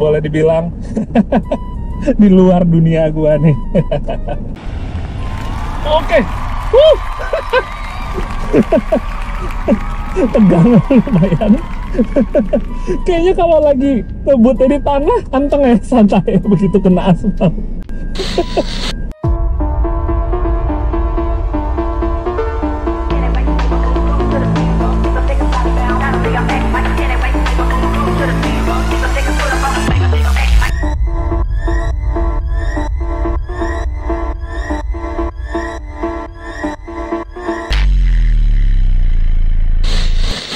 boleh dibilang di luar dunia gua nih. Oke. Tegang lumayan. Kayaknya kalau lagi ngebutnya di tanah anteng ya, santai. Begitu kena aspal.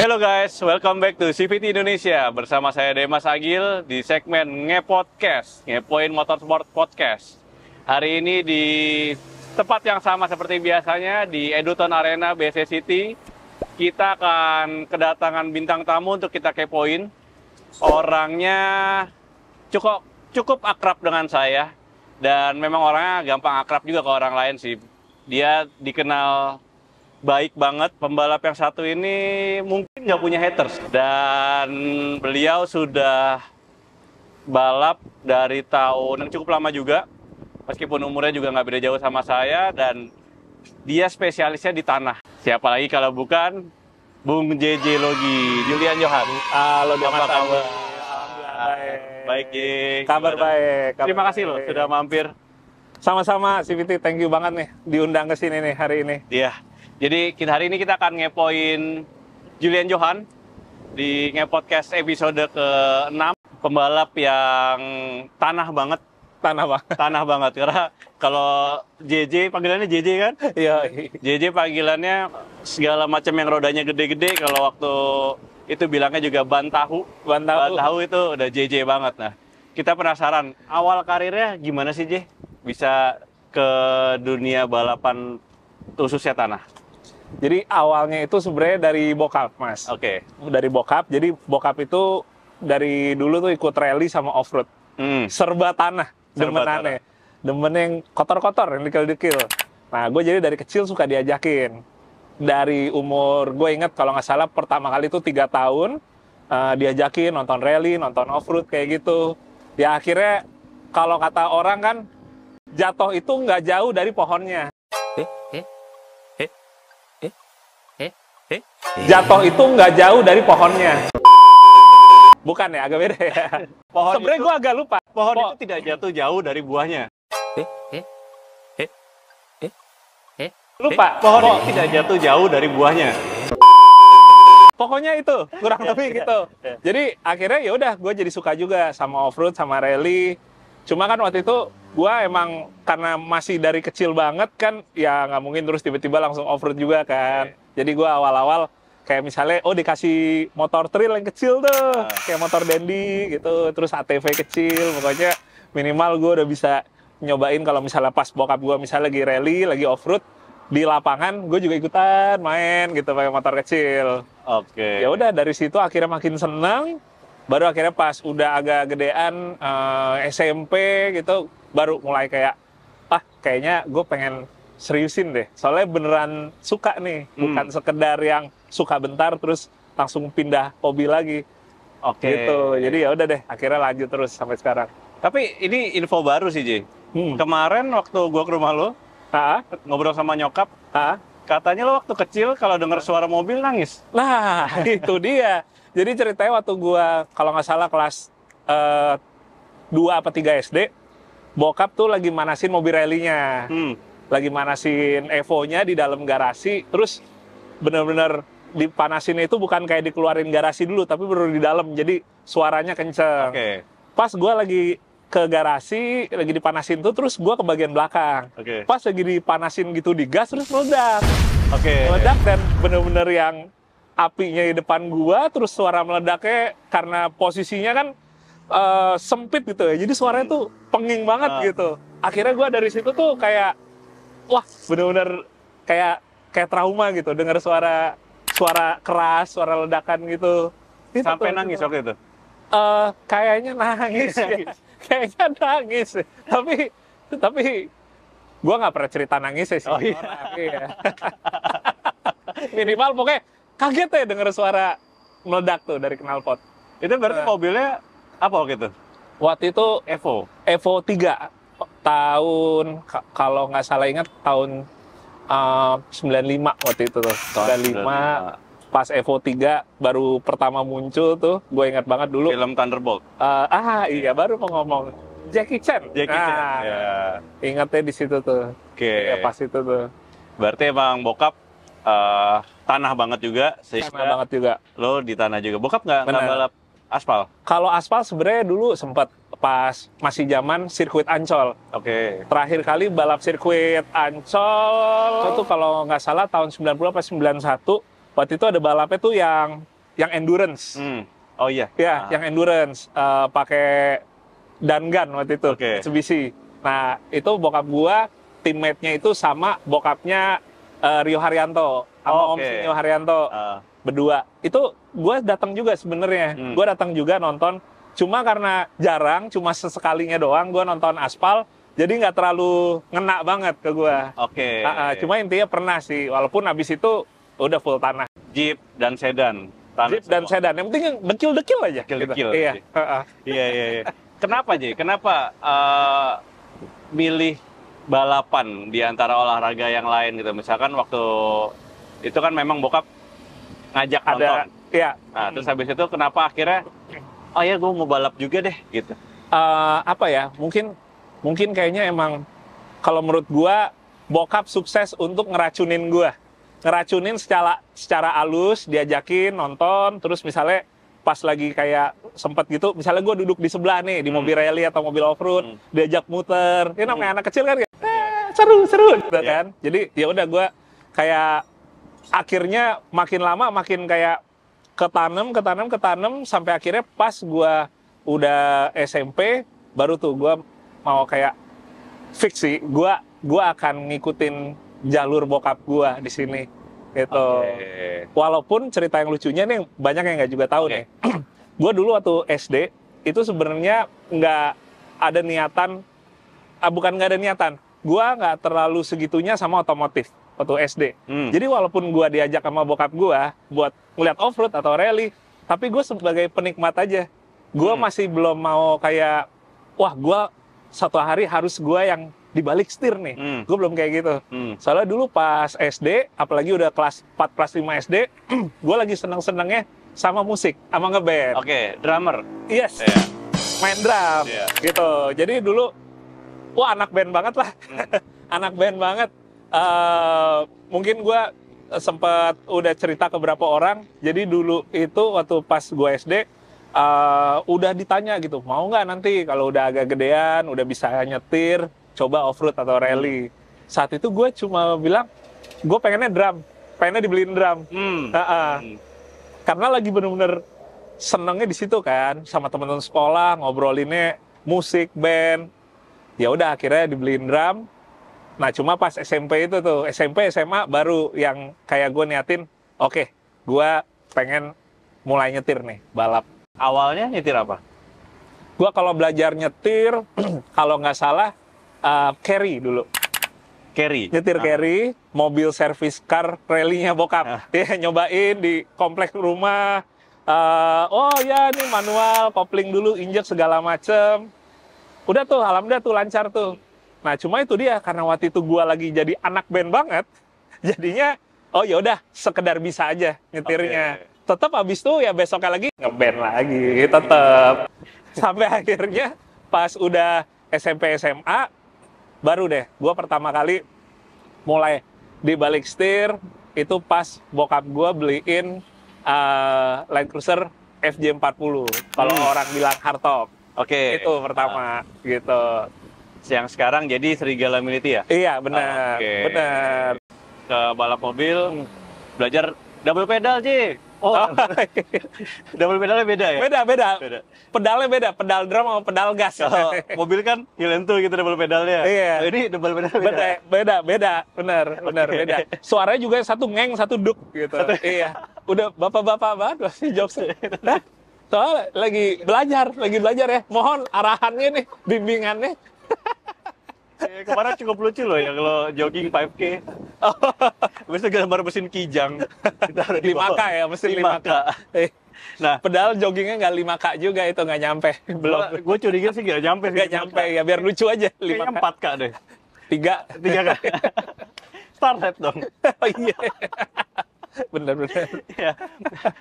Halo guys, welcome back to CVT Indonesia. Bersama saya Demas Agil di segmen Ngepodcast, Ngepoin Motorsport Podcast. Hari ini di tempat yang sama seperti biasanya di Eduton Arena BC City. Kita akan kedatangan bintang tamu untuk kita kepoin. Orangnya cukup akrab dengan saya. Dan memang orangnya gampang akrab juga ke orang lain sih. Dia dikenal baik banget. Pembalap yang satu ini mungkin nggak punya haters. Dan beliau sudah balap dari tahun yang cukup lama juga. Meskipun umurnya juga nggak beda jauh sama saya. Dan dia spesialisnya di tanah. Siapa lagi kalau bukan Bung JJ Logi, Julian Johan. Halo, Apa kabar? Baik. Baik, J. Kabar baik. Terima kasih loh sudah mampir. Sama-sama, CVT. Thank you banget nih diundang ke sini nih hari ini. Iya. Jadi hari ini kita akan ngepoin Julian Johan di Ngepodcast episode ke-6. Pembalap yang tanah banget. Tanah banget. Karena kalau JJ, panggilannya JJ kan? Iya. JJ panggilannya segala macam yang rodanya gede-gede. Kalau waktu itu bilangnya juga ban tahu. Ban tahu itu udah JJ banget. Nah, kita penasaran awal karirnya gimana sih, J? Bisa ke dunia balapan khususnya tanah. Jadi awalnya itu sebenarnya dari bokap, Mas. Oke. Dari bokap. Jadi bokap itu dari dulu tuh ikut rally sama off-road. Serba tanah. Demenannya. Demen yang kotor-kotor, yang dekil-dekil. Nah, gue jadi dari kecil suka diajakin. Dari umur, gue inget kalau nggak salah pertama kali itu 3 tahun. Diajakin nonton rally, nonton off-road kayak gitu. Ya akhirnya kalau kata orang kan, jatuh itu nggak jauh dari pohonnya. Jatuh itu nggak jauh dari pohonnya. Bukan ya, agak beda ya. Sebenarnya gue agak lupa. Pohon itu tidak jatuh jauh dari buahnya. Lupa. Pohon itu tidak jatuh jauh dari buahnya. Pokoknya itu kurang lebih gitu. Jadi akhirnya ya udah gue jadi suka juga sama off-road sama rally. Cuma kan waktu itu gue emang karena masih dari kecil banget kan, ya nggak mungkin terus tiba-tiba langsung off-road juga kan. Jadi gue awal-awal kayak misalnya, dikasih motor trail yang kecil tuh, kayak motor dandy gitu, terus ATV kecil, pokoknya minimal gue udah bisa nyobain kalau misalnya pas bokap gue misalnya lagi rally, lagi off-road, di lapangan gue juga ikutan main gitu pakai motor kecil. Oke. Ya udah dari situ akhirnya makin seneng, baru akhirnya pas udah agak gedean SMP gitu, baru mulai kayak, kayaknya gue pengen seriusin deh, soalnya beneran suka nih, bukan sekedar yang suka bentar terus langsung pindah hobi lagi. Oke. Gitu. Jadi ya udah deh, akhirnya lanjut terus sampai sekarang. Tapi ini info baru sih, J. Kemarin waktu gua ke rumah lo, ngobrol sama nyokap, katanya lo waktu kecil kalau dengar suara mobil nangis. Nah, itu dia. Jadi ceritanya waktu gua kalau nggak salah kelas 2 apa 3 SD, bokap tuh lagi manasin mobil rally-nya. Lagi manasin Evo-nya di dalam garasi, terus bener-bener dipanasin itu bukan kayak dikeluarin garasi dulu, tapi bener di dalam, jadi suaranya kenceng. Pas gue lagi ke garasi, lagi dipanasin tuh, terus gue ke bagian belakang. Pas lagi dipanasin gitu digas, terus meledak. Meledak dan bener-bener yang apinya di depan gue, terus suara meledaknya karena posisinya kan sempit gitu ya, jadi suaranya tuh penging banget gitu. Akhirnya gue dari situ tuh kayak, wah bener-bener kayak trauma gitu, dengar suara keras, suara ledakan gitu. Sampai nangis waktu itu? Kayaknya nangis ya. Kayaknya nangis. Tapi gue nggak pernah cerita nangis ya sih. Oh iya. Iya. Minimal pokoknya kaget ya denger suara meledak tuh dari knalpot. Itu berarti mobilnya apa waktu itu? Waktu itu Evo. Evo 3 tahun kalau nggak salah ingat tahun 95 waktu itu tuh. 95 pas Evo 3 baru pertama muncul tuh, gue ingat banget dulu. Film Thunderbolt. Iya baru mau ngomong Jackie Chan. Ya. Ingatnya di situ tuh. Oke. Ya, pas itu tuh. Berarti emang bokap tanah banget juga, sehingga Tanah banget juga. lo di tanah juga. Bokap nggak Benar. balap aspal? Kalau aspal sebenarnya dulu sempat pas masih zaman sirkuit Ancol. Oke. Terakhir kali balap sirkuit Ancol itu kalau nggak salah tahun 90 apa 91. Waktu itu ada balapnya tuh yang endurance. Oh iya. Ya, yang endurance pakai Dangan waktu itu, Oke. Mitsubishi. Nah, itu bokap gua teammate-nya itu sama bokapnya Rio Haryanto sama Om Oke. Sinyo Haryanto. Berdua. Itu gua datang juga sebenarnya. Gua datang juga nonton. Cuma karena jarang, cuma sesekalinya doang gua nonton aspal, jadi nggak terlalu ngena banget ke gua. Oke. Cuma intinya pernah sih, walaupun habis itu udah full tanah. Jeep dan sedan. Tanah Jeep dan semua. sedan, yang penting yang dekil-dekil aja. Dekil-dekil Gitu. Iya. sih. Iya. Kenapa, Ji? Kenapa milih balapan di antara olahraga yang lain gitu? Misalkan waktu itu kan memang bokap ngajak nonton. Iya. Nah, terus habis itu kenapa akhirnya, oh ya gue mau balap juga deh, gitu. Apa ya? Mungkin kayaknya emang kalau menurut gua bokap sukses untuk ngeracunin gua. Ngeracunin secara halus, diajakin nonton, terus misalnya pas lagi kayak sempet gitu, misalnya gue duduk di sebelah nih, di mobil rally atau mobil off-road, diajak muter, ini namanya anak kecil kan, seru, gitu kan. Jadi ya udah gue kayak akhirnya makin lama makin kayak ketanam, sampai akhirnya pas gue udah SMP, baru tuh gue mau kayak fix sih, gue akan ngikutin jalur bokap gue di sini. Gitu. Walaupun cerita yang lucunya nih banyak yang nggak juga tahu nih. Gue dulu waktu SD itu sebenarnya nggak ada niatan, bukan nggak ada niatan. Gue nggak terlalu segitunya sama otomotif waktu SD. Jadi walaupun gue diajak sama bokap gue buat ngeliat off-road atau rally, tapi gue sebagai penikmat aja. Gue masih belum mau kayak, wah gue satu hari harus gue yang dibalik setir nih. Gue belum kayak gitu. Soalnya dulu pas SD, apalagi udah kelas 4, kelas 5 SD, gue lagi seneng-senengnya sama musik, sama ngeband. Oke, drummer. Yes. Yeah. Main drum. Gitu. Jadi dulu, wah anak band banget lah. Anak band banget. Mungkin gue sempat udah cerita ke beberapa orang. Jadi dulu itu waktu pas gue SD, udah ditanya gitu, mau nggak nanti kalau udah agak gedean, udah bisa nyetir, coba off-road atau rally. Saat itu gue cuma bilang, gue pengennya drum, pengennya dibeliin drum. Karena lagi bener-bener senengnya di situ kan, sama teman-teman sekolah, ngobrolinnya musik, band. Ya udah akhirnya dibeliin drum. Nah cuma pas SMP itu tuh, SMP, SMA baru yang kayak gue niatin, oke, gue pengen mulai nyetir nih, balap. Awalnya nyetir apa? Gue kalau belajar nyetir, kalau nggak salah, carry dulu. Carry? Nyetir carry, mobil service car rally-nya bokap. Dia nyobain di komplek rumah. Oh ya, ini manual, kopling dulu, injek segala macem. Udah tuh, alhamdulillah tuh lancar tuh. Nah cuma itu dia, karena waktu itu gue lagi jadi anak band banget, jadinya, oh ya udah, sekedar bisa aja nyetirnya. Tetap abis itu ya besoknya lagi ngeband lagi, tetap. Sampai akhirnya pas udah SMP SMA, baru deh gue pertama kali mulai di balik setir, itu pas bokap gue beliin Land Cruiser FJ40. Kalau orang bilang hardtop. Itu pertama, gitu. Yang sekarang jadi Serigala Militi ya? Iya, benar. Benar. Ke balap mobil, belajar double pedal, Ji. Double pedalnya beda ya? Beda. Pedalnya beda, pedal drum sama pedal gas. Kalau mobil kan nyelentuh gitu double pedalnya. Iya. Ini double pedal beda. Beda. Benar, beda. Suaranya juga satu ngeng, satu duk gitu. Iya. Udah bapak-bapak banget masih jokes. Nah, soalnya lagi belajar ya. Mohon arahannya nih, bimbingannya. Kemarin cukup lucu loh ya kalau jogging 5K. Bisa gambar mesin Kijang. 5K ya, mesin 5K. Nah, Padahal joggingnya nggak 5K juga, itu nggak nyampe. Belum. gue curiga sih nggak nyampe sih. Nggak nyampe, ya biar lucu aja. Kayaknya 5K. 4K deh. 3. 3K. Starlet dong. Oh iya. Bener-bener. Ya.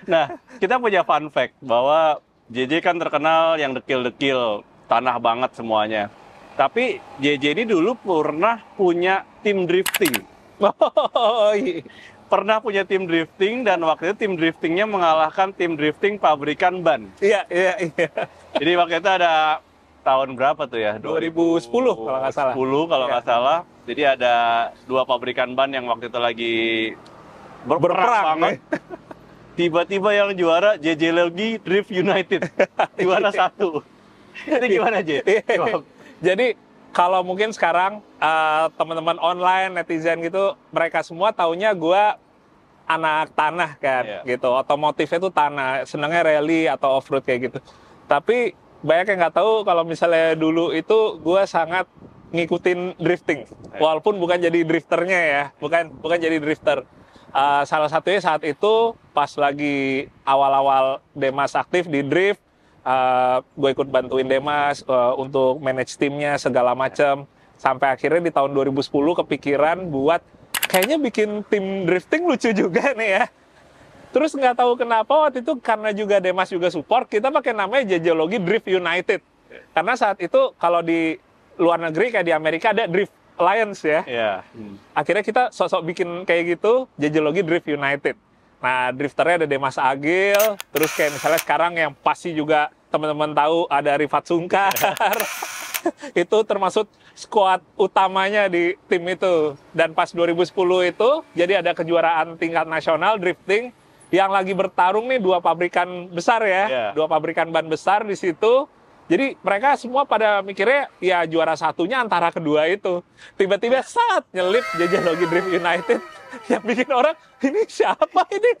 Nah, kita punya fun fact bahwa JJ kan terkenal yang dekil-dekil, tanah banget semuanya. Tapi JJ ini dulu pernah punya tim drifting. Oh iya. Pernah punya tim drifting dan waktu itu tim driftingnya mengalahkan tim drifting pabrikan ban. Iya. Jadi waktu itu ada tahun berapa tuh ya? 2010 kalau nggak salah. 10 kalau nggak salah. Jadi ada 2 pabrikan ban yang waktu itu lagi berperang banget. Tiba-tiba yang juara JJ Logi Drift United. Juara 1. Jadi gimana, J? Jadi kalau mungkin sekarang teman-teman online, netizen gitu, mereka semua taunya gue anak tanah kan, gitu. Otomotifnya tuh tanah, senangnya rally atau off-road kayak gitu. Tapi banyak yang nggak tahu kalau misalnya dulu itu gue sangat ngikutin drifting. Walaupun bukan jadi drifternya ya, bukan jadi drifter. Salah satunya saat itu pas lagi awal-awal Demas aktif di drift, gue ikut bantuin Demas untuk manage timnya segala macam. Sampai akhirnya di tahun 2010 kepikiran buat kayaknya bikin tim drifting lucu juga nih ya. Terus nggak tahu kenapa waktu itu karena juga Demas juga support, kita pakai namanya JJ Logi Drift United. Karena saat itu kalau di luar negeri kayak di Amerika ada Drift Alliance ya. Akhirnya kita sok-sok bikin kayak gitu, JJ Logi Drift United. Nah, drifternya ada Demas Agil, terus kayak misalnya sekarang yang pasti juga teman-teman tahu ada Rifat Sungkar. Itu termasuk skuad utamanya di tim itu. Dan pas 2010 itu, jadi ada kejuaraan tingkat nasional drifting yang lagi bertarung nih 2 pabrikan besar ya. 2 pabrikan ban besar di situ. Jadi mereka semua pada mikirnya ya juara satunya antara kedua itu. Tiba-tiba saat nyelip JJ Logi Drift United yang bikin orang, ini siapa ini?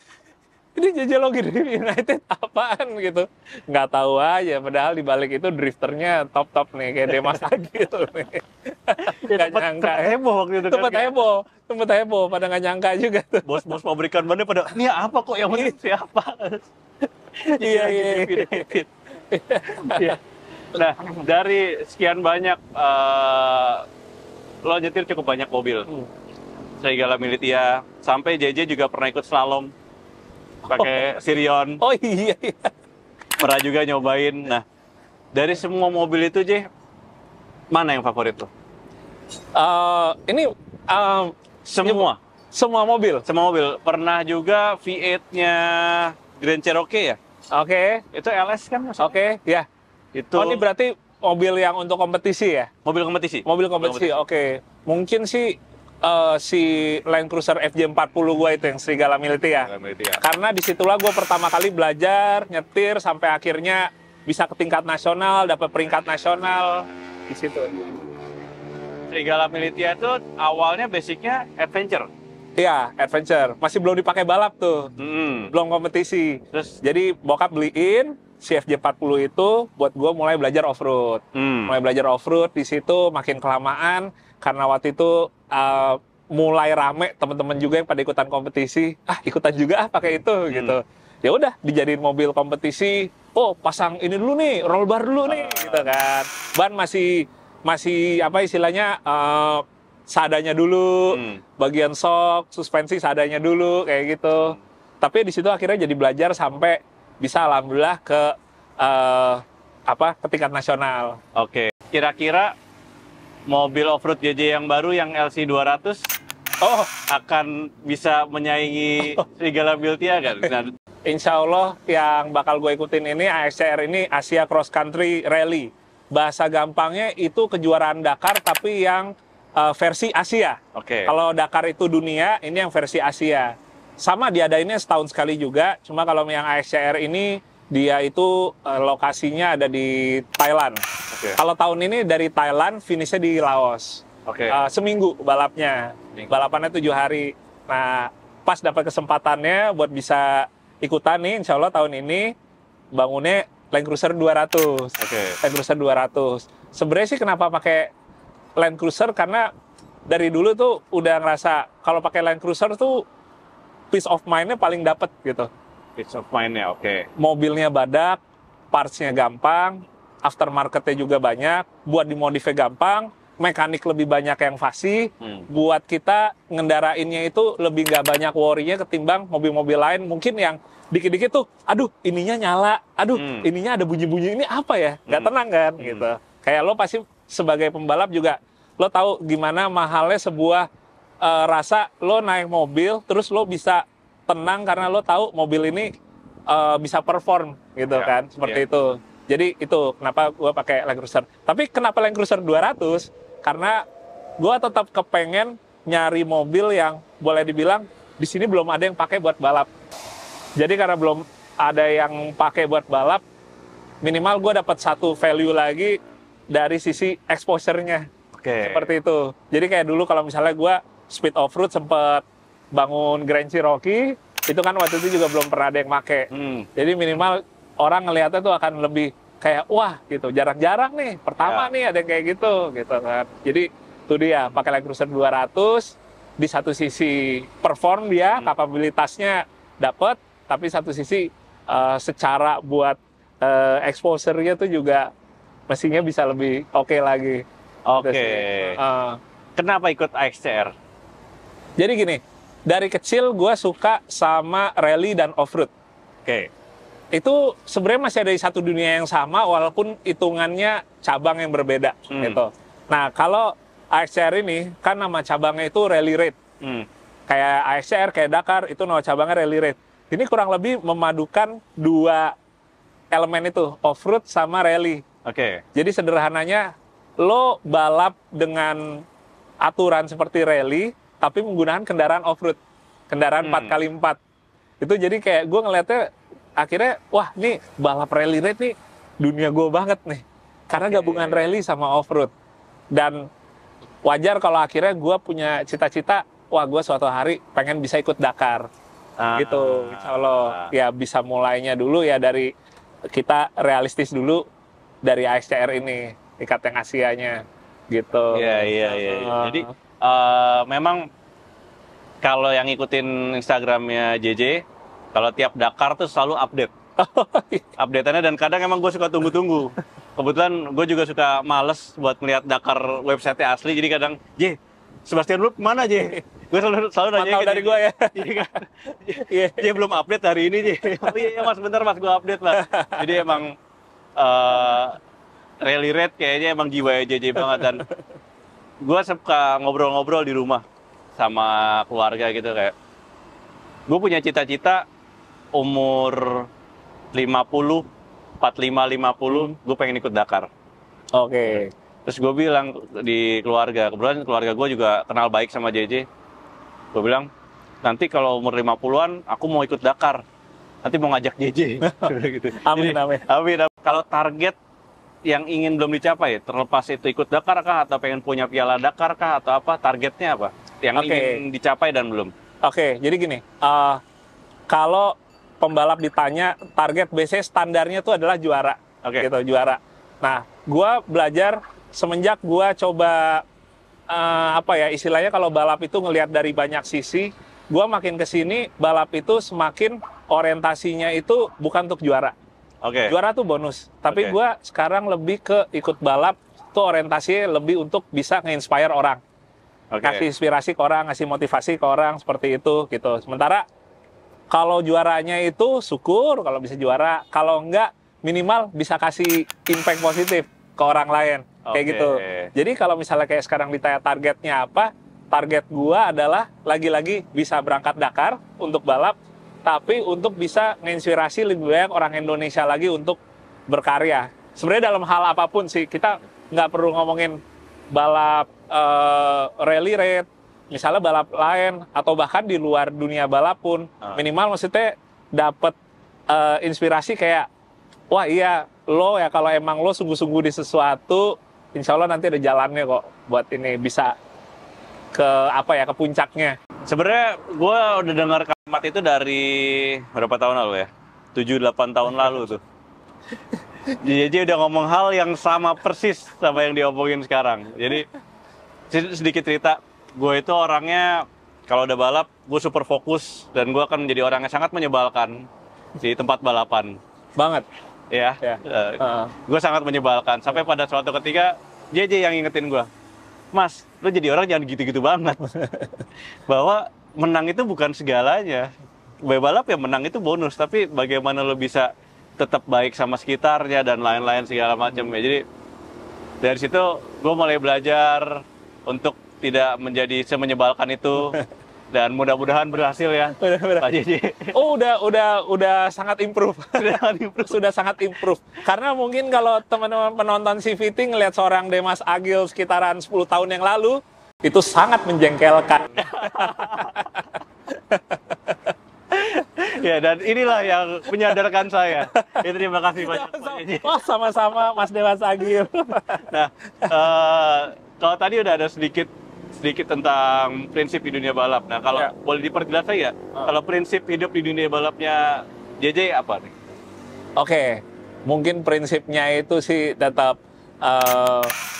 Ini JJ Logi Drift United apaan gitu. Nggak tahu aja, padahal di balik itu drifternya top-top nih, kayak Demas Agil nih. Nggak nyangka. Heboh waktu itu. Tempat heboh, pada nggak nyangka juga tuh. Bos-bos pabrikan bannya pada, ini apa kok yang penting siapa? Iya. Nah, dari sekian banyak, lo nyetir cukup banyak mobil. Serigala Militia, sampai JJ juga pernah ikut slalom pakai Sirion. Oh iya. Pernah juga nyobain. Nah, dari semua mobil itu, J, mana yang favorit lo? Semua mobil. Pernah juga V8-nya Grand Cherokee ya? Oke. Itu LS kan? Oke, ya. Itu. Oh, ini berarti mobil yang untuk kompetisi ya? Mobil kompetisi, oke. Mungkin sih si Land Cruiser FJ40 gue itu yang Serigala Militia. Karena disitulah gue pertama kali belajar nyetir sampai akhirnya bisa ke tingkat nasional, dapat peringkat nasional di situ. Serigala Militia itu awalnya basicnya adventure. Iya, adventure. Masih belum dipakai balap tuh. Belum kompetisi. Terus jadi bokap beliin si FJ40 itu buat gue mulai belajar off-road. Mulai belajar off-road di situ makin kelamaan karena waktu itu mulai rame teman-teman juga yang pada ikutan kompetisi. Ikutan juga pakai itu gitu. Ya udah dijadiin mobil kompetisi. Oh, pasang ini dulu nih, roll bar dulu nih gitu kan. Ban masih apa istilahnya seadanya dulu, bagian shock, suspensi seadanya dulu kayak gitu. Tapi di situ akhirnya jadi belajar sampai bisa alhamdulillah ke tingkat nasional. Oke. Kira-kira mobil off-road JJ yang baru yang LC 200 akan bisa menyaingi Serigala Militia kan? Nah, Insya Allah yang bakal gue ikutin ini AXCR ini Asia Cross Country Rally. Bahasa gampangnya itu kejuaraan Dakar tapi yang versi Asia. Kalau Dakar itu dunia, ini yang versi Asia. Sama diadainnya setahun sekali juga, cuma kalau yang AXCR ini dia itu lokasinya ada di Thailand. Kalau tahun ini dari Thailand, finishnya di Laos. Seminggu balapnya, balapannya 7 hari. Nah, pas dapat kesempatannya buat bisa ikutan nih, insya Allah tahun ini bangunnya Land Cruiser 200. Land Cruiser 200. Sebenarnya sih kenapa pakai Land Cruiser, karena dari dulu tuh udah ngerasa kalau pakai Land Cruiser tuh peace of mind-nya paling dapet gitu. Peace of mind-nya, oke. Mobilnya badak, parts-nya gampang, aftermarket-nya juga banyak, buat dimodifnya gampang, mekanik lebih banyak yang fasih, buat kita ngendarainnya itu lebih nggak banyak worry-nya ketimbang mobil-mobil lain mungkin yang dikit-dikit tuh, aduh ininya nyala, aduh ininya ada bunyi-bunyi, ini apa ya? Nggak tenang kan gitu. Kayak lo pasti sebagai pembalap juga, lo tahu gimana mahalnya sebuah rasa lo naik mobil, terus lo bisa tenang karena lo tahu mobil ini bisa perform gitu kan, seperti itu. Jadi itu kenapa gue pakai Land Cruiser. Tapi kenapa Land Cruiser 200? Karena gue tetap kepengen nyari mobil yang boleh dibilang di sini belum ada yang pakai buat balap. Jadi karena belum ada yang pakai buat balap, minimal gue dapat satu value lagi dari sisi exposure-nya. Seperti itu. Jadi kayak dulu kalau misalnya gue speed off-road sempet bangun Grand Cherokee, itu kan waktu itu juga belum pernah ada yang pakai. Jadi minimal orang ngelihatnya tuh akan lebih kayak wah gitu, jarang-jarang nih pertama nih ada yang kayak gitu kan. Jadi itu dia pakai Land Cruiser 200, di satu sisi perform dia, kapabilitasnya dapat, tapi satu sisi secara buat exposure-nya tuh juga mestinya bisa lebih oke lagi. Kenapa ikut AXCR? Jadi gini, dari kecil gue suka sama rally dan off-road. Itu sebenarnya masih ada di satu dunia yang sama, walaupun hitungannya cabang yang berbeda. Gitu. Nah, kalau AXCR ini, kan nama cabangnya itu Rally Raid. Kayak AXCR, kayak Dakar, itu nama cabangnya Rally Raid. Ini kurang lebih memadukan dua elemen itu, off-road sama rally. Jadi sederhananya, lo balap dengan aturan seperti rally, tapi menggunakan kendaraan off-road, kendaraan 4x4. Itu jadi kayak gue ngeliatnya, akhirnya, wah nih balap rally raid nih dunia gue banget nih. Karena gabungan rally sama off-road. Dan wajar kalau akhirnya gue punya cita-cita, wah gue suatu hari pengen bisa ikut Dakar. Gitu, insya Allah. Ya bisa mulainya dulu ya dari, kita realistis dulu dari AXCR ini, ikat yang Asianya. Gitu. Iya. Jadi memang kalau yang ngikutin Instagramnya JJ, kalau tiap Dakar tuh selalu update. Update-annya, dan kadang emang gue suka tunggu-tunggu. Kebetulan gue juga suka males buat ngeliat Dakar website-nya asli, jadi kadang, J, Sebastian Loeb mana J? Gue selalu nanya dari gue ya. Iya kan? J belum update hari ini J. Oh iya mas, bentar mas, gue update lah. Jadi emang Rally Raid kayaknya emang jiwa JJ banget. Dan gue suka ngobrol-ngobrol di rumah sama keluarga gitu, kayak gue punya cita-cita umur 50, 45, 50, gue pengen ikut Dakar. Terus gue bilang di keluarga, kebetulan keluarga gue juga kenal baik sama JJ. Gue bilang, nanti kalau umur 50-an, aku mau ikut Dakar. Nanti mau ngajak JJ. Gitu. Amin. Kalau target yang ingin belum dicapai, terlepas itu ikut Dakar kah, atau pengen punya piala Dakar kah, atau apa, targetnya apa? Yang ingin dicapai dan belum? Jadi gini, kalau pembalap ditanya target, biasanya standarnya itu adalah juara. Gitu, juara. Nah, gue belajar semenjak gue coba, istilahnya kalau balap itu ngelihat dari banyak sisi, gue makin kesini, balap itu semakin orientasinya itu bukan untuk juara. Juara tuh bonus. Tapi gue sekarang lebih ke ikut balap, tuh orientasinya lebih untuk bisa nge-inspire orang. Kasih inspirasi ke orang, ngasih motivasi ke orang, seperti itu gitu. Sementara kalau juaranya itu syukur kalau bisa juara, kalau enggak minimal bisa kasih impact positif ke orang lain, kayak gitu. Jadi kalau misalnya kayak sekarang ditanya targetnya apa, target gua adalah lagi-lagi bisa berangkat Dakar untuk balap, tapi untuk bisa menginspirasi lebih banyak orang Indonesia lagi untuk berkarya. Sebenarnya dalam hal apapun sih, kita nggak perlu ngomongin balap rally raid, misalnya balap lain, atau bahkan di luar dunia balap pun, minimal maksudnya dapat inspirasi kayak, wah iya, lo ya kalau emang lo sungguh-sungguh di sesuatu, insya Allah nanti ada jalannya kok buat ini bisa ke ke puncaknya. Sebenarnya gue udah dengar kalimat itu dari berapa tahun lalu ya? 7-8 tahun lalu tuh. Jadi udah ngomong hal yang sama persis sama yang diomongin sekarang. Jadi sedikit cerita, gue itu orangnya kalau udah balap, gue super fokus dan gue akan menjadi orang yang sangat menyebalkan di tempat balapan. Banget. Ya, Ya. gue sangat menyebalkan. Sampai pada suatu ketika JJ yang ngingetin gue, Mas, lo jadi orang jangan gitu-gitu banget. Bahwa menang itu bukan segalanya. Balap ya menang itu bonus, tapi bagaimana lo bisa tetap baik sama sekitarnya dan lain-lain segala macam ya. Jadi dari situ gue mulai belajar untuk tidak menjadi semenyebalkan itu. Dan mudah-mudahan berhasil ya, Pak JJ. Oh, udah sangat improve. Sudah sangat improve. Karena mungkin kalau teman-teman penonton CVT ngelihat seorang Demas Agil sekitaran 10 tahun yang lalu, itu sangat menjengkelkan. Ya, dan inilah yang menyadarkan saya. Ya, terima kasih banyak, Pak JJ. Wah, sama-sama Mas Demas Agil. Nah, kalau tadi udah ada sedikit tentang prinsip di dunia balap. Nah, kalau boleh diperjelas saya, kalau prinsip hidup di dunia balapnya JJ apa nih? Oke, mungkin prinsipnya itu sih tetap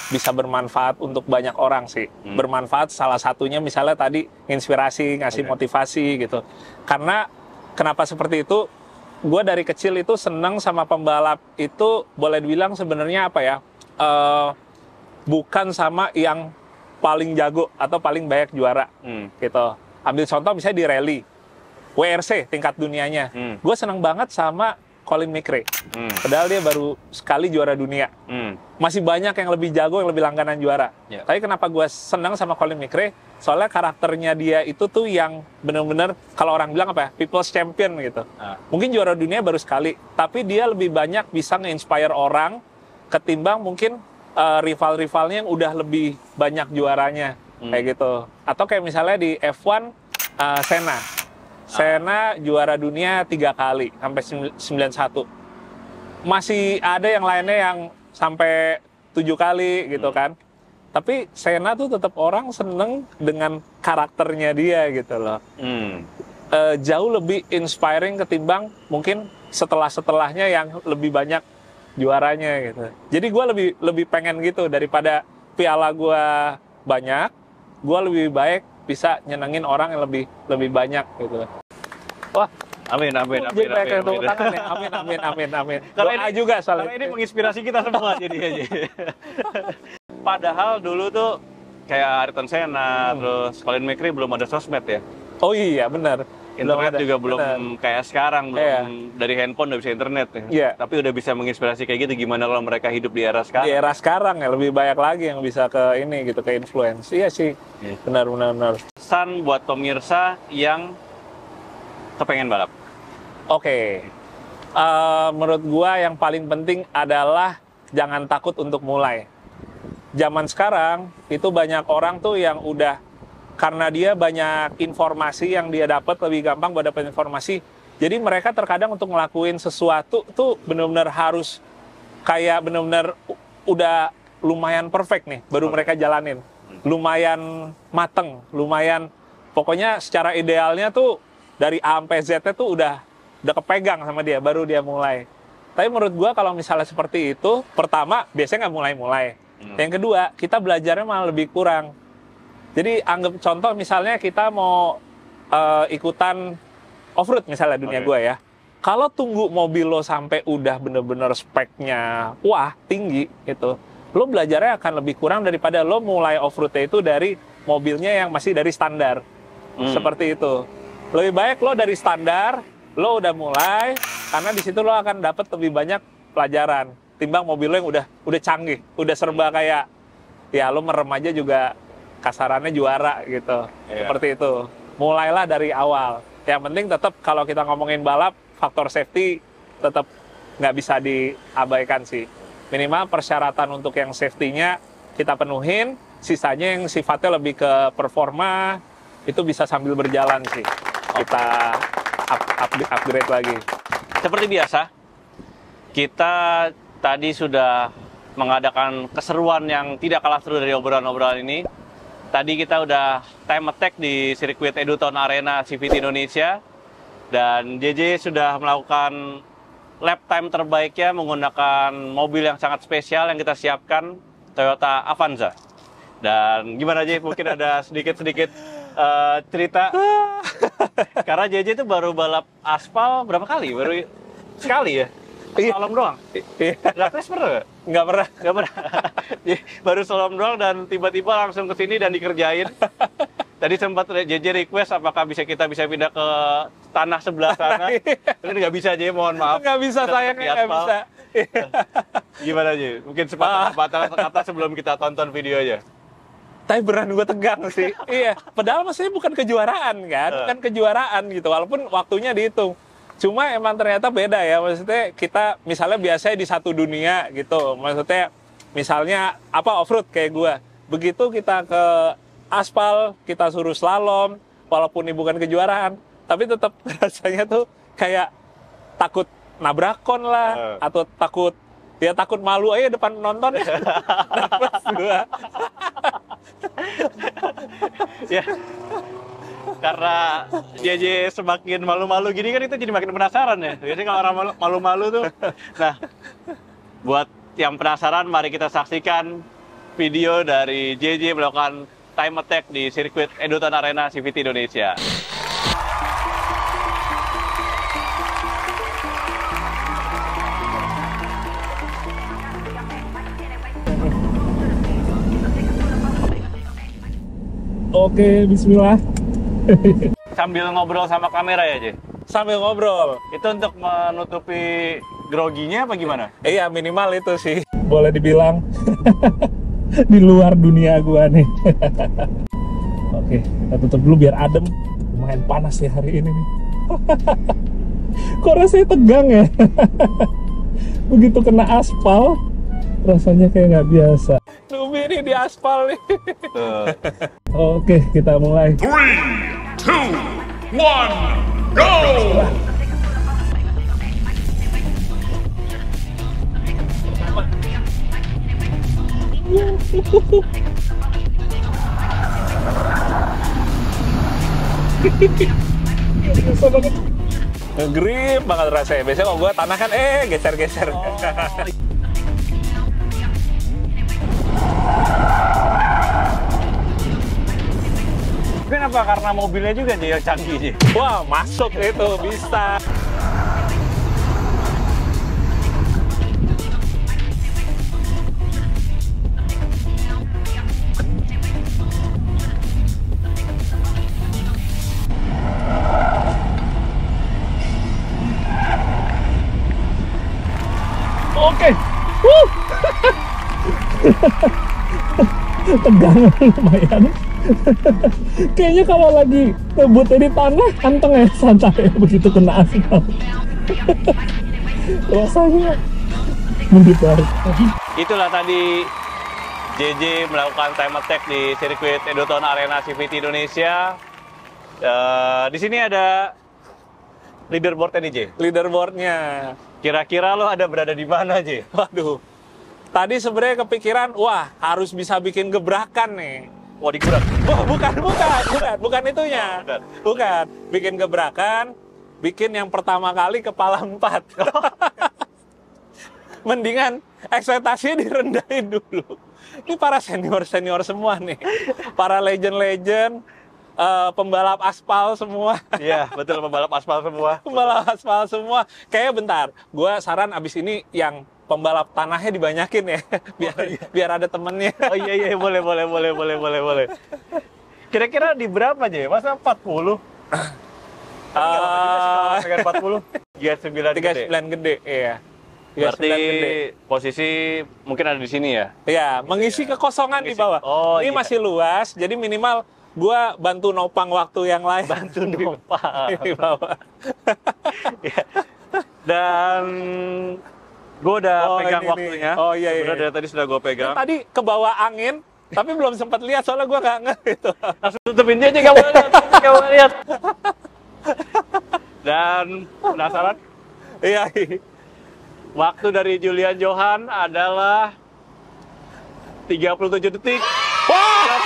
bisa bermanfaat untuk banyak orang sih. Bermanfaat salah satunya misalnya tadi inspirasi, ngasih motivasi gitu. Karena kenapa seperti itu? Gue dari kecil itu seneng sama pembalap itu boleh dibilang sebenarnya apa ya? Bukan sama yang paling jago atau paling banyak juara gitu. Ambil contoh misalnya di rally WRC tingkat dunianya. Gue seneng banget sama Colin McRae. Padahal dia baru sekali juara dunia. Masih banyak yang lebih jago, yang lebih langganan juara. Tapi kenapa gue seneng sama Colin McRae? Soalnya karakternya dia itu tuh yang bener-bener kalau orang bilang apa ya, people's champion gitu. Mungkin juara dunia baru sekali, tapi dia lebih banyak bisa nge-inspire orang ketimbang mungkin rival-rivalnya yang udah lebih banyak juaranya kayak gitu. Atau kayak misalnya di F1 Senna juara dunia 3 kali sampai 91. Masih ada yang lainnya yang sampai 7 kali gitu kan. Tapi Senna tuh tetap orang seneng dengan karakternya dia gitu loh. Jauh lebih inspiring ketimbang mungkin setelahnya yang lebih banyak juaranya gitu. Jadi gue lebih pengen gitu daripada piala gue banyak, gue lebih baik bisa nyenengin orang yang lebih banyak gitu. Wah, amin. Amin. Doa juga soalnya. Karena ini menginspirasi kita semua jadi aja. Padahal dulu tuh kayak Ayrton Senna, terus Colin McRae belum ada sosmed ya. Oh iya, benar. Internet juga belum kayak sekarang, belum dari handphone udah bisa internet ya. Tapi udah bisa menginspirasi kayak gitu. Gimana kalau mereka hidup di era sekarang? Di era sekarang ya lebih banyak lagi yang bisa ke ini gitu, ke influence. Iya sih, benar. Pesan buat pemirsa yang kepengen balap. Oke. Menurut gua yang paling penting adalah jangan takut untuk mulai. Zaman sekarang itu banyak orang tuh yang udah karena dia banyak informasi yang dia dapat lebih gampang buat dapat informasi. Jadi mereka terkadang untuk ngelakuin sesuatu tuh benar-benar harus kayak benar-benar udah lumayan perfect nih baru mereka jalanin. Lumayan mateng, lumayan pokoknya secara idealnya tuh dari A sampai Z-nya tuh udah kepegang sama dia baru dia mulai. Tapi menurut gua kalau misalnya seperti itu, pertama biasanya nggak mulai-mulai. Yang kedua, kita belajarnya malah lebih kurang. Jadi anggap contoh misalnya kita mau ikutan off-road misalnya dunia gua ya. Kalau tunggu mobil lo sampai udah bener-bener speknya wah tinggi gitu, lo belajarnya akan lebih kurang daripada lo mulai off-roadnya itu dari mobilnya yang masih dari standar. Seperti itu. Lebih baik lo dari standar, lo udah mulai, karena di situ lo akan dapat lebih banyak pelajaran. Timbang mobil lo yang udah canggih, udah serba kayak ya lo merem aja juga kasarannya juara gitu. Seperti itu. Mulailah dari awal. Yang penting tetap kalau kita ngomongin balap, faktor safety tetap nggak bisa diabaikan sih. Minimal persyaratan untuk yang safety-nya kita penuhin, sisanya yang sifatnya lebih ke performa, itu bisa sambil berjalan sih. Kita upgrade lagi. Seperti biasa, kita tadi sudah mengadakan keseruan yang tidak kalah seru dari obrolan-obrolan ini. Tadi kita udah time attack di sirkuit Eduton Arena CVT Indonesia. Dan JJ sudah melakukan lap time terbaiknya menggunakan mobil yang sangat spesial yang kita siapkan, Toyota Avanza. Dan gimana JJ, mungkin ada sedikit-sedikit cerita. Karena JJ itu baru balap aspal berapa kali? Baru sekali ya? Slalom doang? Iya. Drag race pernah nggak? Nggak pernah. Nggak pernah. Baru slalom doang dan tiba-tiba langsung ke sini dan dikerjain. Tadi sempat JJ request apakah kita bisa pindah ke tanah sebelah sana. Tapi nggak bisa JJ, mohon maaf. Nggak bisa, sayangnya nggak bisa. Gimana JJ? Mungkin sepatah kata sebelum kita tonton video aja. Tapi beneran gue tegang sih. Iya, padahal maksudnya bukan kejuaraan kan, bukan kejuaraan gitu. Walaupun waktunya dihitung. Cuma emang ternyata beda ya. Maksudnya kita misalnya biasanya di satu dunia gitu. Maksudnya misalnya off-road kayak gue. Begitu kita ke aspal, kita suruh slalom, walaupun ini bukan kejuaraan, tapi tetap rasanya tuh kayak takut nabrakon lah, atau takut malu aja depan penonton. Nervous gue. Ya, karena JJ semakin malu-malu gini kan kita jadi makin penasaran ya. Biasanya kalau orang malu-malu tuh. Nah, buat yang penasaran, mari kita saksikan video dari JJ melakukan time attack di sirkuit Edoton Arena CVT Indonesia. Oke, bismillah. Sambil ngobrol sama kamera ya, J? Sambil ngobrol. Itu untuk menutupi groginya apa gimana? Iya, minimal itu sih. Boleh dibilang di luar dunia gua nih. Oke, kita tutup dulu biar adem. Lumayan panas ya hari ini nih. Kok rasanya tegang ya? Begitu kena aspal, rasanya kayak nggak biasa. Nubi ini di aspal nih. Oke, kita mulai. 3, 2, 1, go! Ngegrip banget rasanya. Biasanya kalau gue tanah kan geser-geser. Kenapa? Karena mobilnya juga dia canggih sih. Wah, masuk itu bisa. Oke. Tegang lumayan. Kayaknya kalau lagi ngebutnya di tanah, kantengnya santai begitu kena aspal. Rasanya mendibar. Itulah tadi JJ melakukan time attack di sirkuit Edoton Arena CVT Indonesia. Di sini ada leaderboardnya nih, J. Leaderboardnya. Kira-kira lo ada berada di mana, J? Waduh. Tadi sebenarnya kepikiran, wah harus bisa bikin gebrakan nih. Wah, digebrak. Oh, bukan itunya. Bukan. Bikin gebrakan, bikin yang pertama kali kepala 4. Mendingan ekspektasinya direndahin dulu. Ini para senior semua nih. Para legend, pembalap aspal semua. Iya, betul, pembalap aspal semua. Pembalap aspal semua. Kayaknya bentar, gue saran abis ini yang pembalap tanahnya dibanyakin ya, biar ada temennya. Oh iya, boleh. Kira-kira di berapa aja? Masa 40? Dengan 40? 39 gede, iya. Berarti posisi mungkin ada di sini ya? Iya, mengisi kekosongan di bawah. Oh, ini iya. masih luas, jadi minimal gua bantu nopang waktu yang lain. Bantu nopang. Di bawah. Ya. Dan gue udah pegang ini waktunya. nih. Oh iya. Sebenarnya dari tadi sudah gue pegang. Tadi ke bawah angin, tapi belum sempat lihat soalnya gua nggak ngerti itu. Langsung tutupin dia aja, gak boleh lihat. Dan penasaran? Iya. Waktu dari Julian Johan adalah 37 detik. Wah!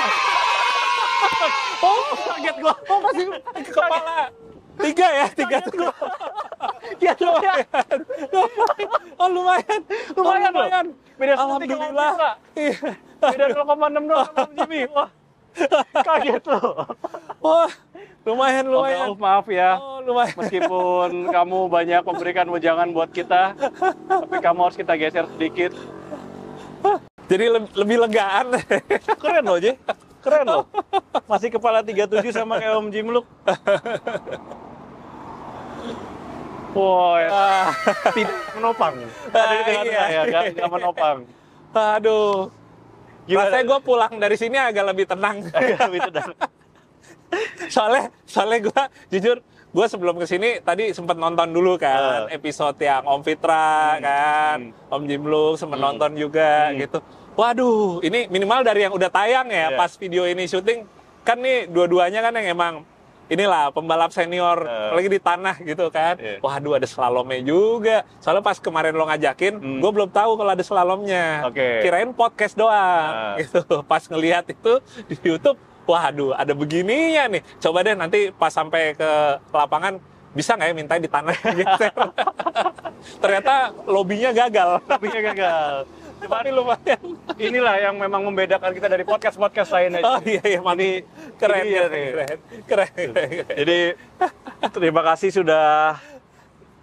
Oh, kaget gua. Oh, masih ke kepala. 3 ya, 3 tuh. Ya, lumayan. Oh, lumayan. Lumayan. Beda Alhamdulillah. Iya. Beda 0,6 doang sama Jimmy. Wah. Kaget loh. Wah, lumayan. Maaf ya. Oh, lumayan. Meskipun kamu banyak memberikan wejangan buat kita, tapi kamu harus kita geser sedikit. Jadi lebih legaan. Keren loh, J. Keren loh. Masih kepala 37 sama kayak Om Jim Look. Wah, tidak menopang. Iya. Nggak menopang. Aduh. Rasanya gue pulang dari sini agak lebih tenang. soalnya gue jujur, gue sebelum kesini tadi sempat nonton dulu kan episode yang Om Fitra kan, Om Jim Look sempat nonton juga gitu. Waduh, ini minimal dari yang udah tayang ya pas video ini syuting kan nih dua-duanya kan yang emang inilah pembalap senior apalagi di tanah gitu kan. Waduh, ada slalomnya juga. Soalnya pas kemarin lo ngajakin, gue belum tahu kalau ada slalomnya. Kirain podcast doang gitu. Pas ngelihat itu di YouTube, waduh, ada begininya nih. Coba deh nanti pas sampai ke lapangan bisa nggak ya minta di tanah geser. Ternyata lobbynya gagal. Tapi lumayan. Inilah yang memang membedakan kita dari podcast lainnya. Oh iya, mani keren. Jadi terima kasih sudah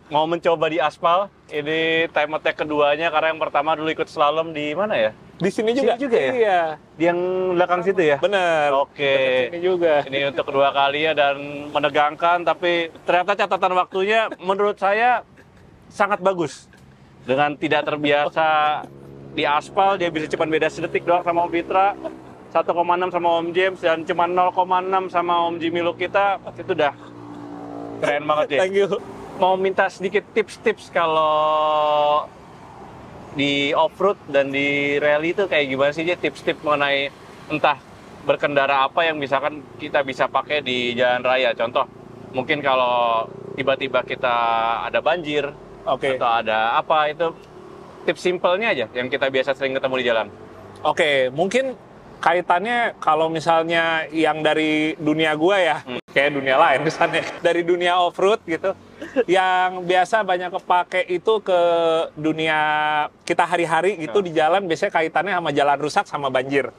mau mencoba di aspal. Ini time attack keduanya karena yang pertama dulu ikut slalom di mana ya? Di sini juga ya? Iya. Di yang belakang situ ya? Bener. Oke. Sini juga. Ini untuk kedua kalinya dan menegangkan, tapi ternyata catatan waktunya menurut saya sangat bagus. Dengan tidak terbiasa di aspal, dia bisa cuma beda sedetik doang sama Om Fitra, 1,6 sama Om James, dan cuma 0,6 sama Om Jimmy Look kita, itu udah keren banget ya. Thank you. Mau minta sedikit tips-tips kalau di off-road dan di rally itu kayak gimana sih, tips-tips mengenai entah berkendara apa yang misalkan kita bisa pakai di jalan raya. Contoh, mungkin kalau tiba-tiba kita ada banjir, atau ada apa, itu tips simpelnya aja yang kita biasa sering ketemu di jalan. Oke, mungkin kaitannya kalau misalnya yang dari dunia gua ya, kayak dunia lain misalnya, dari dunia off-road gitu, yang biasa banyak kepake itu ke dunia kita hari-hari gitu di jalan, biasanya kaitannya sama jalan rusak sama banjir.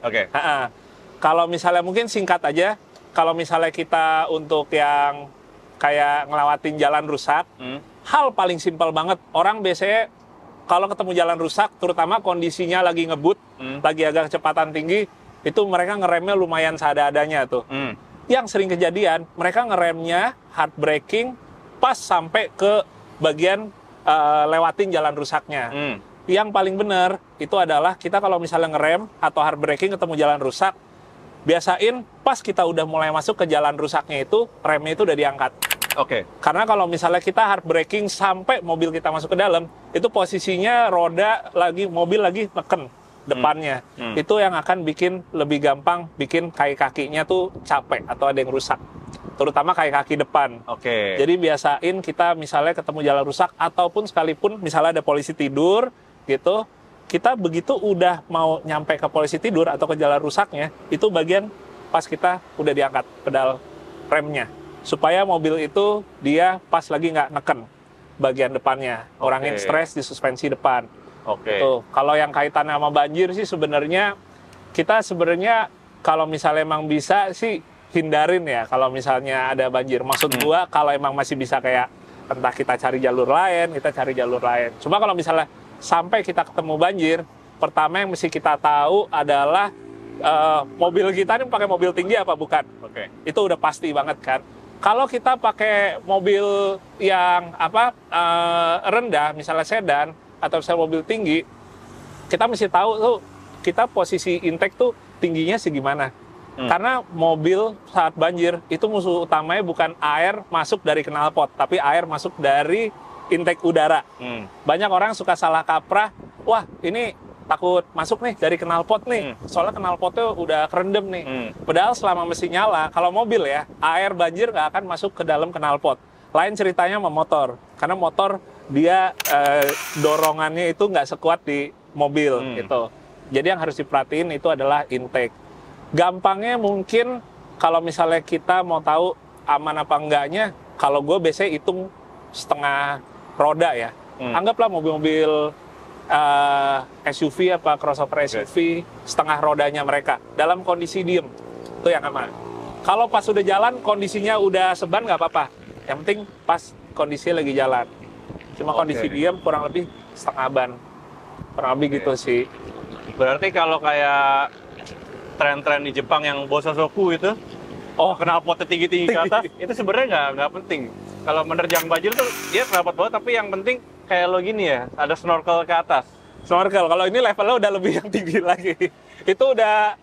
Kalau misalnya mungkin singkat aja, kalau misalnya kita untuk yang kayak ngelewatin jalan rusak, hal paling simpel banget, orang biasanya kalau ketemu jalan rusak, terutama kondisinya lagi ngebut, lagi agak kecepatan tinggi, itu mereka ngeremnya lumayan seadanya tuh. Yang sering kejadian, mereka ngeremnya hard braking pas sampai ke bagian lewatin jalan rusaknya. Yang paling benar itu adalah kita kalau misalnya ngerem atau hard braking ketemu jalan rusak, biasain pas kita udah mulai masuk ke jalan rusaknya itu, remnya itu udah diangkat. Karena kalau misalnya kita hard braking sampai mobil kita masuk ke dalam, itu posisinya mobil lagi neken depannya. Itu yang akan bikin lebih gampang, bikin kaki-kakinya tuh capek atau ada yang rusak. Terutama kaki-kaki depan. Jadi biasain kita misalnya ketemu jalan rusak, ataupun sekalipun misalnya ada polisi tidur gitu, kita begitu udah mau nyampe ke polisi tidur atau ke jalan rusaknya, itu bagian pas kita udah diangkat pedal remnya. Supaya mobil itu dia pas lagi nggak neken bagian depannya, ngurangin stres di suspensi depan. Tuh, kalau yang kaitannya sama banjir sih sebenarnya kita kalau misalnya emang bisa sih hindarin ya kalau misalnya ada banjir. Maksud gua kalau emang masih bisa kayak entah kita cari jalur lain, kita cari jalur lain. Cuma kalau misalnya sampai kita ketemu banjir, pertama yang mesti kita tahu adalah mobil kita ini pakai mobil tinggi apa bukan. Itu udah pasti banget kan. Kalau kita pakai mobil yang rendah, misalnya sedan atau misalnya mobil tinggi, kita mesti tahu tuh kita posisi intake tuh tingginya segimana. Karena mobil saat banjir itu musuh utamanya bukan air masuk dari knalpot, tapi air masuk dari intake udara. Banyak orang suka salah kaprah, wah ini takut masuk nih dari knalpot nih, soalnya knalpotnya udah kerendam nih. Padahal selama mesin nyala, kalau mobil ya, air banjir nggak akan masuk ke dalam knalpot. Lain ceritanya sama motor, karena motor dia dorongannya itu nggak sekuat di mobil gitu. Jadi yang harus diperhatiin itu adalah intake. Gampangnya mungkin kalau misalnya kita mau tahu aman apa enggaknya, kalau gue biasanya hitung setengah roda ya. Anggaplah mobil-mobil SUV apa crossover SUV, setengah rodanya mereka dalam kondisi diem. Itu yang aman. Kalau pas udah jalan, kondisinya udah seban nggak apa-apa. Yang penting pas kondisi lagi jalan. Cuma kondisi diam kurang lebih setengah ban. Kurang lebih gitu sih. Berarti kalau kayak tren-tren di Jepang yang Bosozoku itu, knalpotnya tinggi-tinggi ke atas, itu sebenarnya nggak penting. Kalau menerjang banjir tuh dia knalpot bawah, tapi yang penting kayak lo gini ya, ada snorkel ke atas. Snorkel, kalau ini levelnya udah lebih yang tinggi lagi. Itu udah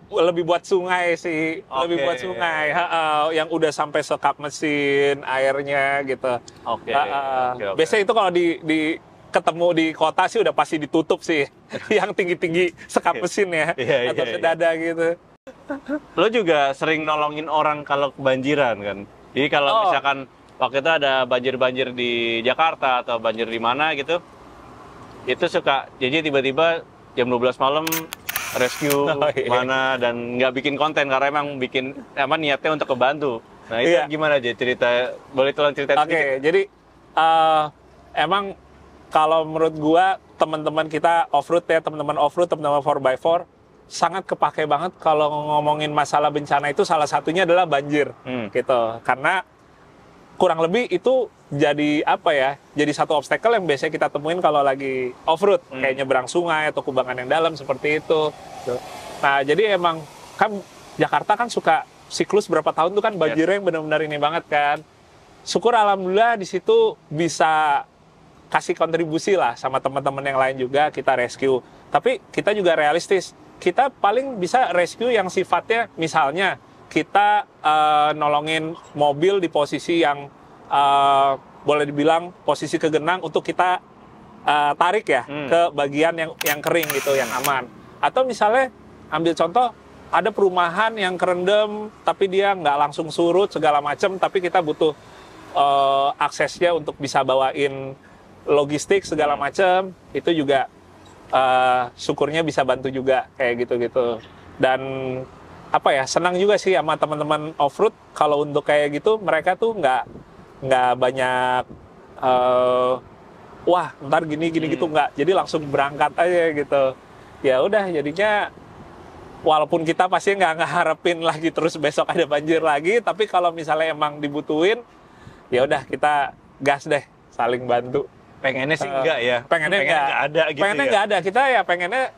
lebih buat sungai sih, lebih buat sungai. Yang udah sampai sekap mesin airnya gitu. Biasanya itu kalau di ketemu di kota sih udah pasti ditutup sih, yang tinggi-tinggi sekap mesin ya, atau sedada gitu. Lo juga sering nolongin orang kalau kebanjiran kan? Jadi kalau misalkan waktu itu ada banjir-banjir di Jakarta atau banjir di mana gitu, itu suka jadi tiba-tiba jam 12 malam rescue mana dan nggak bikin konten karena emang bikin niatnya untuk kebantu. Nah itu gimana aja cerita? Boleh tolong ceritain sedikit? Jadi emang kalau menurut gua teman-teman kita off-road ya, teman-teman 4x4 sangat kepake banget kalau ngomongin masalah bencana itu salah satunya adalah banjir gitu. Karena kurang lebih itu jadi jadi satu obstacle yang biasanya kita temuin kalau lagi off-road, kayak nyebrang sungai atau kubangan yang dalam seperti itu. Nah, jadi emang kan Jakarta kan suka siklus berapa tahun tuh kan banjirnya yang benar-benar ini banget kan. Syukur alhamdulillah di situ bisa kasih kontribusi lah sama teman-teman yang lain juga, kita rescue. Tapi kita juga realistis. Kita paling bisa rescue yang sifatnya misalnya kita nolongin mobil di posisi yang boleh dibilang posisi kegenang untuk kita tarik ya ke bagian yang kering gitu, yang aman. Atau misalnya ambil contoh ada perumahan yang kerendam tapi dia nggak langsung surut segala macam, tapi kita butuh aksesnya untuk bisa bawain logistik segala macam, itu juga syukurnya bisa bantu juga kayak gitu-gitu. Dan senang juga sih sama teman-teman off-road kalau untuk kayak gitu, mereka tuh nggak banyak wah ntar gini gitu, nggak, jadi langsung berangkat aja gitu. Ya udah, jadinya walaupun kita pasti nggak ngeharapin lagi terus besok ada banjir lagi, tapi kalau misalnya emang dibutuhin, ya udah kita gas deh, saling bantu. Pengennya sih enggak ya? Pengennya nggak ada gitu. Pengennya nggak ada. Kita ya pengennya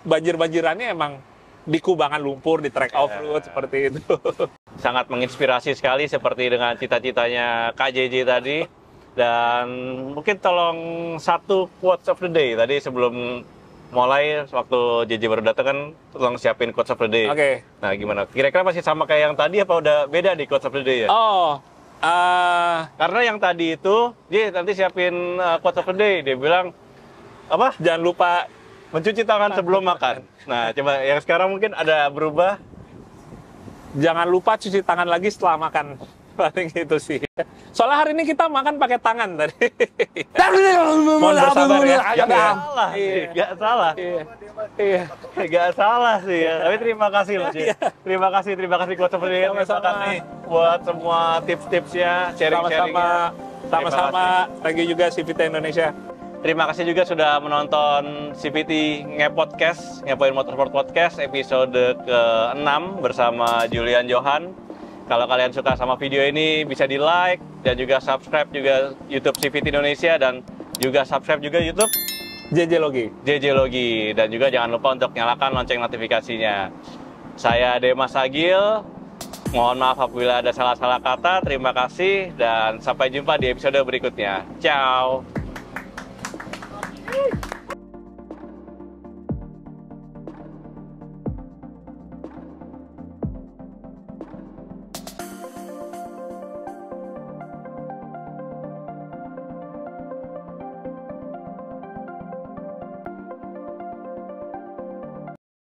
banjir-banjirannya emang di kubangan lumpur, di track off-road seperti itu. Sangat menginspirasi sekali seperti dengan cita-citanya KJJ tadi. Dan mungkin tolong satu quotes of the day. Tadi sebelum mulai waktu JJ baru datang kan tolong siapin quotes of the day. Oke. Nah gimana? Kira-kira masih sama kayak yang tadi apa udah beda nih quotes of the day ya? Karena yang tadi itu, dia nanti siapin quotes of the day. Dia bilang, jangan lupa mencuci tangan sebelum makan. Nah, coba yang sekarang mungkin ada berubah. Jangan lupa cuci tangan lagi setelah makan. Paling itu sih. Soalnya hari ini kita makan pakai tangan tadi. Mohon bersabar ya. Gak salah. Iya. Gak salah sih ya. Tapi terima kasih loh, Ji. Terima kasih quotes of the day. Sama-sama nih buat semua tips-tipsnya, sharing-sharingnya. Sama-sama. Thank you juga CVT Indonesia. Terima kasih juga sudah menonton CVT Ngepodcast, Ngepoin Motorsport Podcast episode ke-6 bersama Julian Johan. Kalau kalian suka sama video ini bisa di like dan juga subscribe juga YouTube CVT Indonesia dan juga subscribe juga YouTube JJ Logi. Dan juga jangan lupa untuk nyalakan lonceng notifikasinya. Saya Demas Agil. Mohon maaf apabila ada salah-salah kata. Terima kasih dan sampai jumpa di episode berikutnya. Ciao.